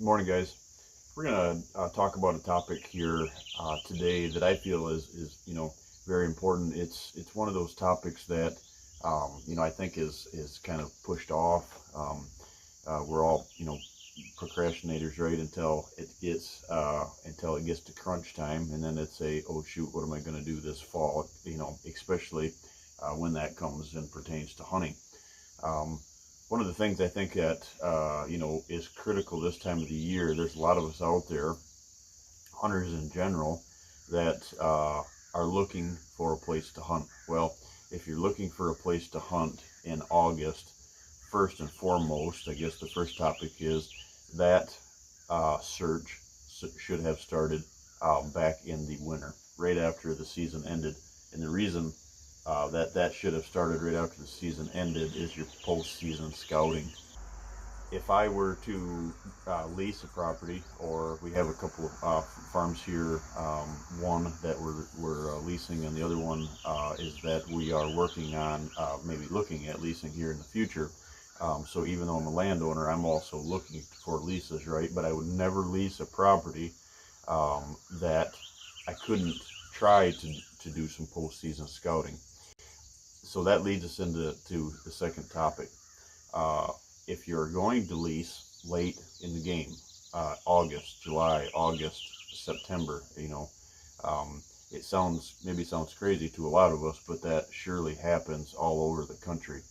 Morning, guys. We're gonna talk about a topic here today that I feel is very important. It's one of those topics that I think is kind of pushed off. We're all procrastinators, right? Until it gets to crunch time, and then it's oh shoot, what am I going to do this fall? Especially when that comes and pertains to hunting. One of the things I think that is critical this time of the year, there's a lot of us out there, hunters in general, that are looking for a place to hunt. Well, if you're looking for a place to hunt in August, first and foremost, I guess the first topic is that search should have started back in the winter, right after the season ended. And the reason that should have started right after the season ended is your post-season scouting. If I were to lease a property, or we have a couple of farms here, one that we're leasing, and the other one is that we are working on maybe looking at leasing here in the future. So even though I'm a landowner, I'm also looking for leases, right? But I would never lease a property that I couldn't try to do some post-season scouting. So that leads us into the second topic. If you're going to lease late in the game, August, July, August, September, it sounds crazy to a lot of us, but that surely happens all over the country.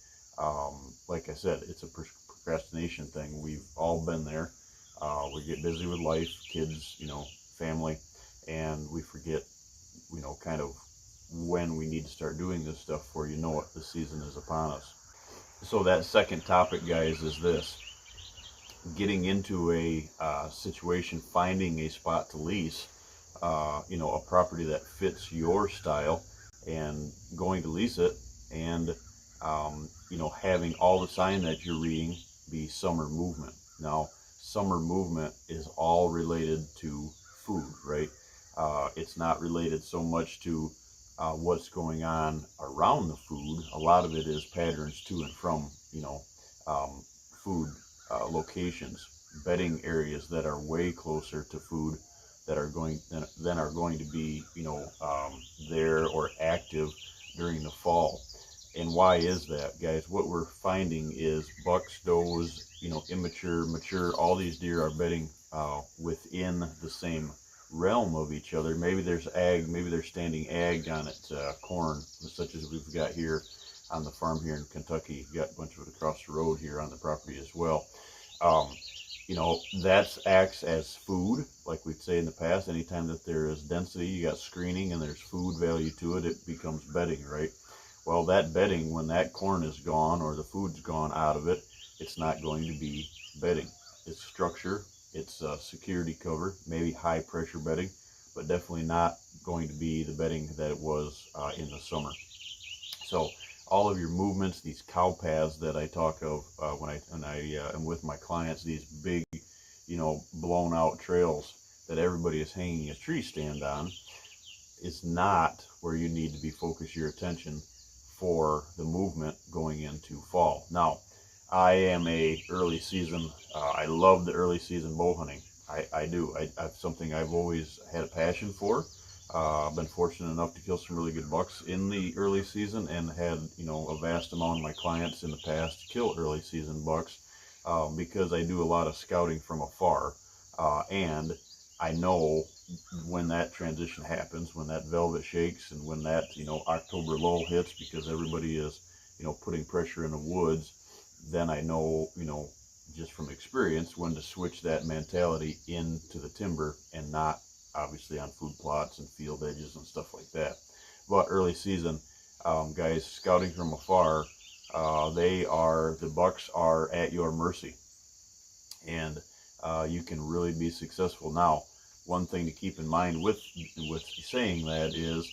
Like I said, it's a procrastination thing. We've all been there. We get busy with life, kids, family, and we forget, kind of when we need to start doing this stuff before you know it, the season is upon us. So that second topic, guys, is this: getting into a situation, finding a spot to lease, a property that fits your style, and going to lease it, and having all the sign that you're reading be summer movement. Now, summer movement is all related to food, right? It's not related so much to what's going on around the food. A lot of it is patterns to and from, food locations, bedding areas that are way closer to food that are going to be, there or active during the fall. And why is that, guys? What we're finding is bucks, does, immature, mature, all these deer are bedding within the same realm of each other. Maybe there's maybe they're standing ag on it, corn, such as we've got here on the farm here in Kentucky. We've got a bunch of it across the road here on the property as well. That acts as food, like we'd say in the past. Anytime that there is density, you got screening, and there's food value to it, it becomes bedding, right? Well, that bedding, when that corn is gone or the food's gone out of it, it's not going to be bedding. It's structure, it's security cover, maybe high pressure bedding, but definitely not going to be the bedding that it was in the summer. So all of your movements, these cow paths that I talk of when I am with my clients, these big, blown out trails that everybody is hanging a tree stand on, is not where you need to be focused your attention for the movement going into fall. Now, I am a early season, I love the early season bow hunting. I do. I've something I've always had a passion for. I've been fortunate enough to kill some really good bucks in the early season, and had, a vast amount of my clients in the past kill early season bucks because I do a lot of scouting from afar. And I know when that transition happens, when that velvet shakes, and when that, October lull hits, because everybody is, putting pressure in the woods, then I know, just from experience, when to switch that mentality into the timber and not obviously on food plots and field edges and stuff like that. But early season, guys, scouting from afar, the bucks are at your mercy, and you can really be successful. Now, one thing to keep in mind with saying that is,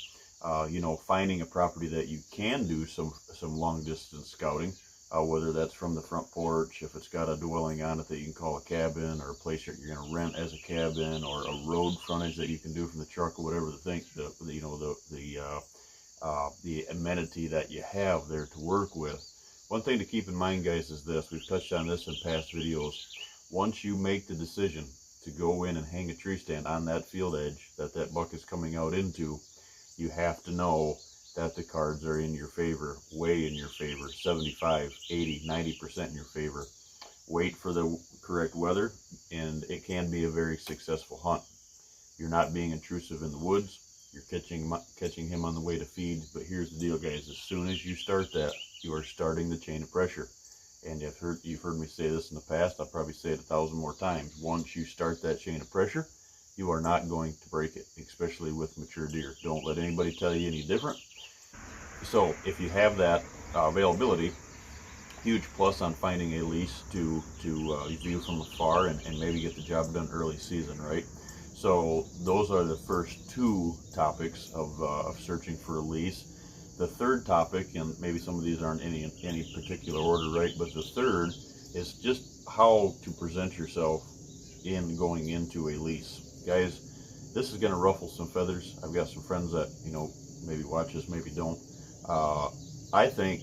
finding a property that you can do some long distance scouting, whether that's from the front porch, if it's got a dwelling on it that you can call a cabin, or a place that you're going to rent as a cabin, or a road frontage that you can do from the truck, or whatever the amenity that you have there to work with. One thing to keep in mind, guys, is this. We've touched on this in past videos. Once you make the decision to go in and hang a tree stand on that field edge that buck is coming out into, you have to know that the cards are in your favor, way in your favor, 75, 80, 90% in your favor. Wait for the correct weather, and it can be a very successful hunt. You're not being intrusive in the woods. You're catching him on the way to feed. But here's the deal, guys. As soon as you start that, you are starting the chain of pressure. And you've heard me say this in the past. I'll probably say it 1,000 more times. Once you start that chain of pressure, you are not going to break it, especially with mature deer. Don't let anybody tell you any different. So if you have that availability, huge plus on finding a lease to view from afar and maybe get the job done early season, right? So those are the first two topics of searching for a lease. The third topic, and maybe some of these aren't in any particular order, right? But the third is just how to present yourself in going into a lease. Guys, this is going to ruffle some feathers. I've got some friends that, maybe watch this, maybe don't. I think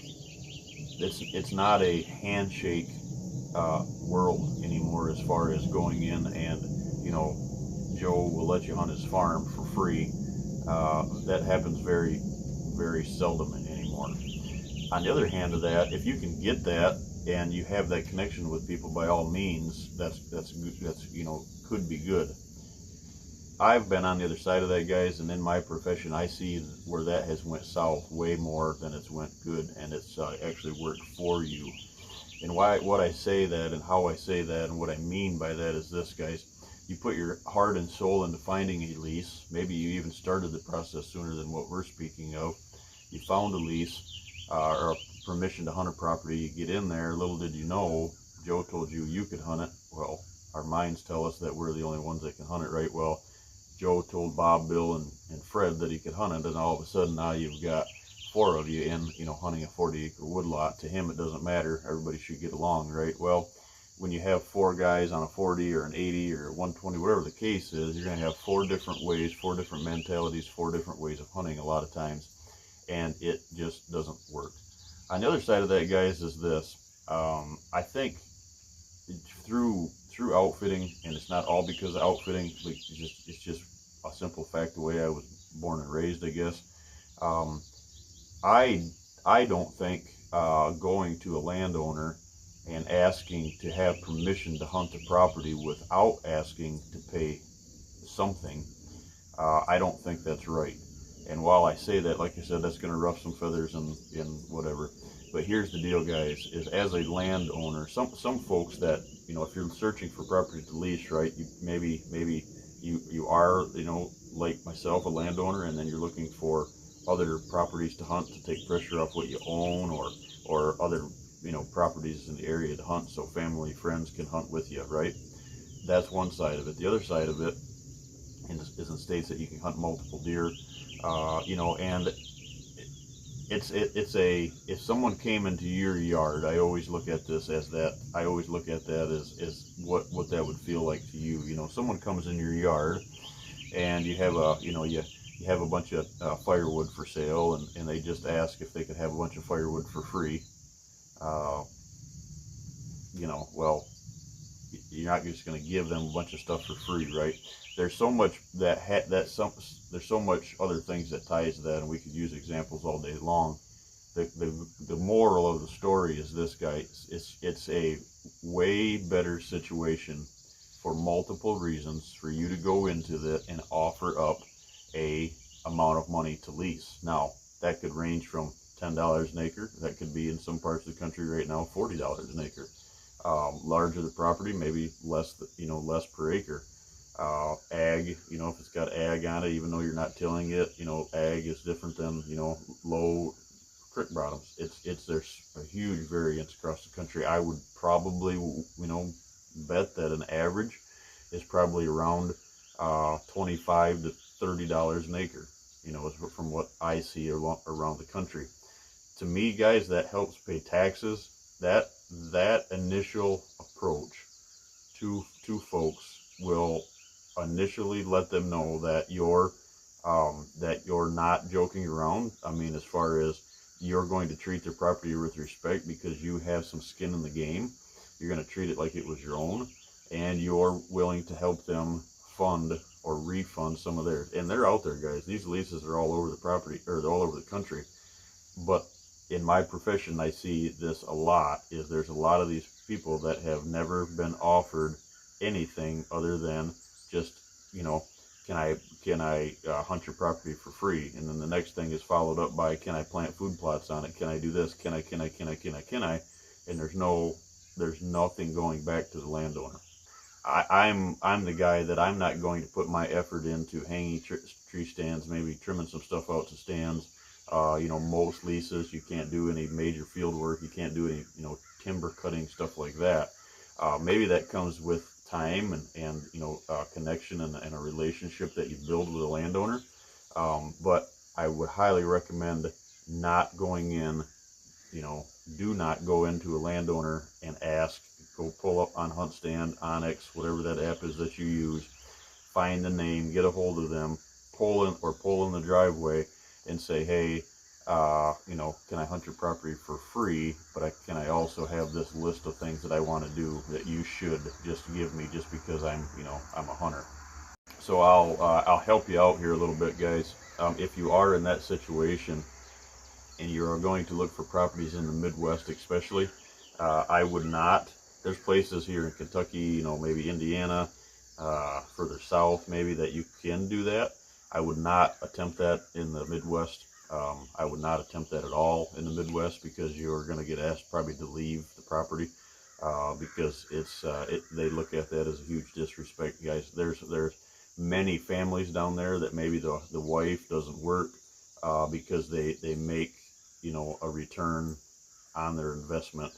it's not a handshake world anymore as far as going in and, Joe will let you hunt his farm for free. That happens very, very seldom anymore. On the other hand of that, if you can get that and you have that connection with people, by all means, that's could be good. I've been on the other side of that, guys, and in my profession, I see where that has went south way more than it's went good, and it's actually worked for you. And what I say that and how I say that and what I mean by that is this, guys. You put your heart and soul into finding a lease. Maybe you even started the process sooner than what we're speaking of. You found a lease or a permission to hunt a property. You get in there. Little did you know, Joe told you you could hunt it. Well, our minds tell us that we're the only ones that can hunt it, right? Well, Joe told Bob, Bill, and Fred that he could hunt it, and all of a sudden now you've got 4 of you in, hunting a 40-acre woodlot. To him, it doesn't matter. Everybody should get along, right? Well, when you have 4 guys on a 40 or an 80 or 120, whatever the case is, you're going to have 4 different ways, 4 different mentalities, 4 different ways of hunting a lot of times, and it just doesn't work. On the other side of that, guys, is this. I think through outfitting, and it's not all because of outfitting, like it's just a simple fact the way I was born and raised, I guess. I don't think going to a landowner and asking to have permission to hunt the property without asking to pay something, I don't think that's right. And while I say that, like I said, that's going to ruffle some feathers and whatever. But here's the deal, guys, is as a landowner, some folks that, if you're searching for property to lease, right, maybe you are, like myself, a landowner, and then you're looking for other properties to hunt to take pressure off what you own, or other properties in the area to hunt so family, friends can hunt with you, right? That's one side of it. The other side of it is in states that you can hunt multiple deer, and if someone came into your yard, I always look at this as that. I always look at that as what that would feel like to you. Someone comes in your yard, and you have you have a bunch of firewood for sale, and they just ask if they could have a bunch of firewood for free. Well, you're not just going to give them a bunch of stuff for free, right? There's so much there's so much other things that ties to that, and we could use examples all day long. The moral of the story is this, guys. It's a way better situation for multiple reasons for you to go into that and offer up a amount of money to lease. Now, that could range from $10 an acre. That could be in some parts of the country right now $40 an acre. Larger the property, maybe less per acre. Ag, if it's got ag on it, even though you're not tilling it, ag is different than low creek bottoms. There's a huge variance across the country. I would probably bet that an average is probably around $25 to $30 an acre, from what I see around the country. To me, guys, that helps pay taxes. That initial approach to folks will initially let them know that you're not joking around. I mean, as far as you're going to treat their property with respect because you have some skin in the game. You're going to treat it like it was your own. and you're willing to help them fund or refund some of theirs. And they're out there, guys. These leases are all over the property, or they're all over the country. But in my profession, I see this a lot, is there's a lot of these people that have never been offered anything other than just, you know, can I hunt your property for free? And then the next thing is followed up by, can I plant food plots on it? Can I do this? Can I? And there's nothing going back to the landowner. I'm the guy that I'm not going to put my effort into hanging tree stands, maybe trimming some stuff out to stands. You know, most leases, you can't do any major field work. You can't do any, you know, timber cutting, stuff like that. Maybe that comes with time and you know, connection and a relationship that you build with a landowner. But I would highly recommend not going in, you know, do not go into a landowner and ask, go pull up on Hunt Stand, Onyx, whatever that app is that you use, find the name, get a hold of them, pull in the driveway and say, hey, you know, can I hunt your property for free, but can I also have this list of things that I want to do that you should just give me just because I'm, you know, I'm a hunter. So I'll help you out here a little bit, guys. If you are in that situation and you're going to look for properties in the Midwest especially, I would not, there's places here in Kentucky, you know, maybe Indiana, further south maybe, that you can do that. I would not attempt that in the Midwest. I would not attempt that at all in the Midwest, because you're going to get asked probably to leave the property, because they look at that as a huge disrespect, guys. There's many families down there that maybe the wife doesn't work, because they make, you know, a return on their investment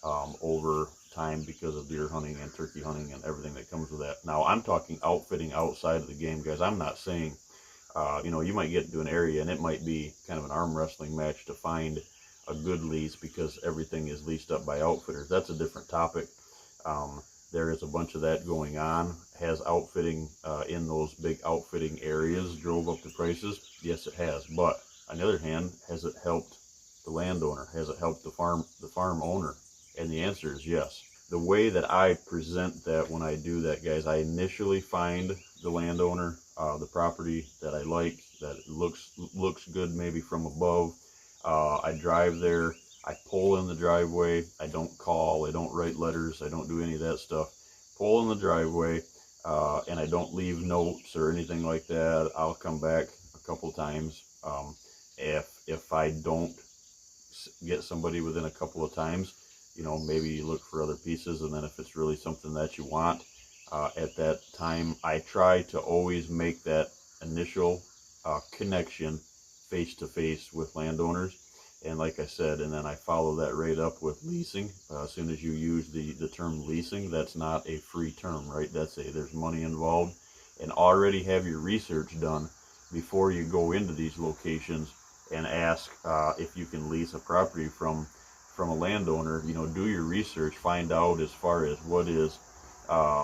over time because of deer hunting and turkey hunting and everything that comes with that. Now, I'm talking outfitting outside of the game, guys. I'm not saying, you know, you might get into an area and it might be kind of an arm wrestling match to find a good lease because everything is leased up by outfitters. That's a different topic. There is a bunch of that going on. Has outfitting in those big outfitting areas drove up the prices? Yes, it has. But on the other hand, has it helped the landowner? Has it helped the farm owner? And the answer is yes. The way that I present that when I do that, guys, I initially find the landowner, the property that I like, that looks good maybe from above. I drive there, I pull in the driveway, I don't call, I don't write letters, I don't do any of that stuff. Pull in the driveway, and I don't leave notes or anything like that. I'll come back a couple times. If I don't get somebody within a couple of times, you know, maybe you look for other pieces, and then if it's really something that you want, at that time, I try to always make that initial connection face to face with landowners. And like I said, and then I follow that right up with leasing. As soon as you use the term leasing, that's not a free term, right? There's money involved. And already have your research done before you go into these locations and ask if you can lease a property from a landowner. You know, do your research, find out as far as what is,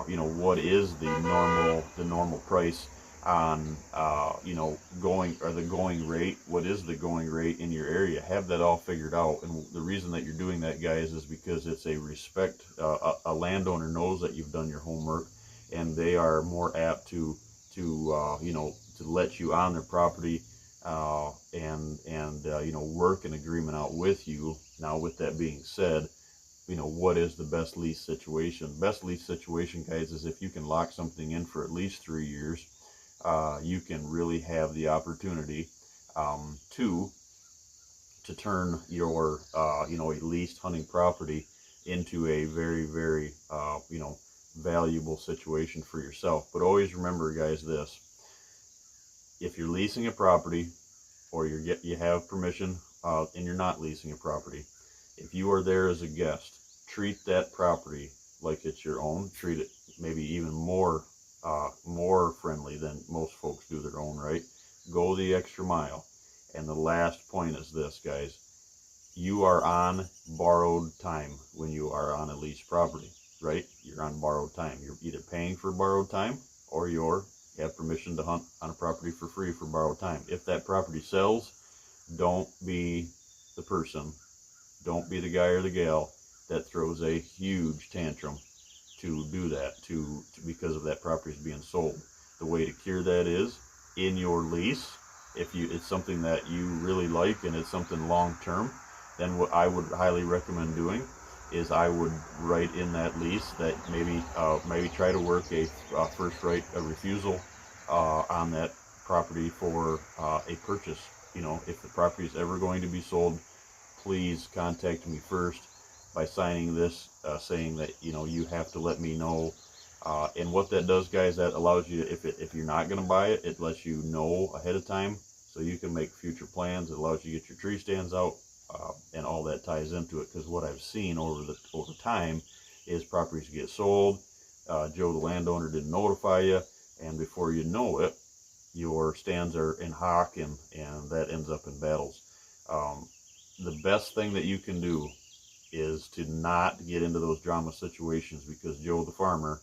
you know, what is the normal price on, you know, the going rate. What is the going rate in your area? Have that all figured out. And the reason that you're doing that, guys, is because it's a respect. A landowner knows that you've done your homework, and they are more apt to you know, to let you on their property, and you know, work an agreement out with you. Now, with that being said, you know, what is the best lease situation? Best lease situation, guys, is if you can lock something in for at least 3 years. You can really have the opportunity to turn your you know, a leased hunting property into a very, very you know, valuable situation for yourself. But always remember, guys, this: if you're leasing a property, or you have permission, and you're not leasing a property, if you are there as a guest, treat that property like it's your own. Treat it maybe even more friendly than most folks do their own, right? Go the extra mile. And the last point is this, guys: you are on borrowed time when you are on a leased property, right? You're on borrowed time. You're either paying for borrowed time, or you have permission to hunt on a property for free for borrowed time. If that property sells, don't be the person, don't be the guy or the gal that throws a huge tantrum to do that because of that property is being sold. The way to cure that is in your lease. If it's something that you really like and it's something long term, then what I would highly recommend doing is I would write in that lease that maybe try to work a first right of refusal on that property for a purchase. If the property is ever going to be sold, please contact me first by signing this, saying that you have to let me know. And what that does, guys, that allows you, if you're not going to buy it, it lets you know ahead of time, so you can make future plans. It allows you to get your tree stands out, and all that ties into it. Because what I've seen over time is properties get sold. Joe the landowner didn't notify you, and before you know it, your stands are in hock, and that ends up in battles. The best thing that you can do is to not get into those drama situations, because Joe the farmer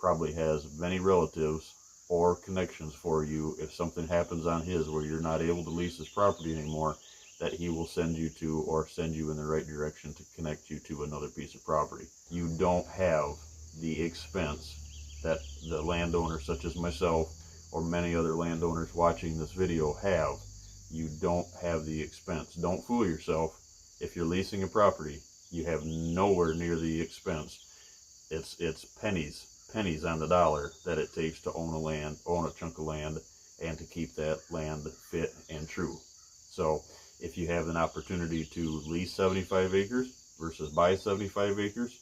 probably has many relatives or connections for you if something happens on his where you're not able to lease his property anymore, that he will send you to, or send you in the right direction to connect you to another piece of property. You don't have the expense that the landowner such as myself or many other landowners watching this video have. You don't have the expense. Don't fool yourself. If you're leasing a property, you have nowhere near the expense. It's pennies on the dollar that it takes to own a chunk of land, and to keep that land fit and true. So if you have an opportunity to lease 75 acres versus buy 75 acres,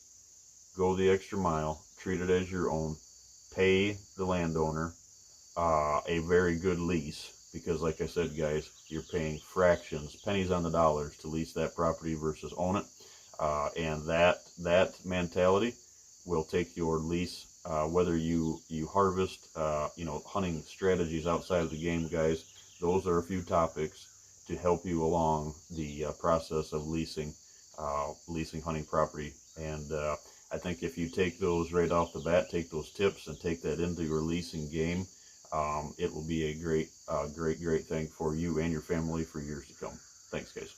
go the extra mile, treat it as your own, pay the landowner a very good lease, because like I said, guys, you're paying fractions, pennies on the dollars to lease that property versus own it. And that mentality will take your lease, whether you harvest, hunting strategies outside of the game, guys. Those are a few topics to help you along the process of leasing hunting property. And I think if you take those right off the bat, take those tips and take that into your leasing game, it will be a great thing for you and your family for years to come. Thanks, guys.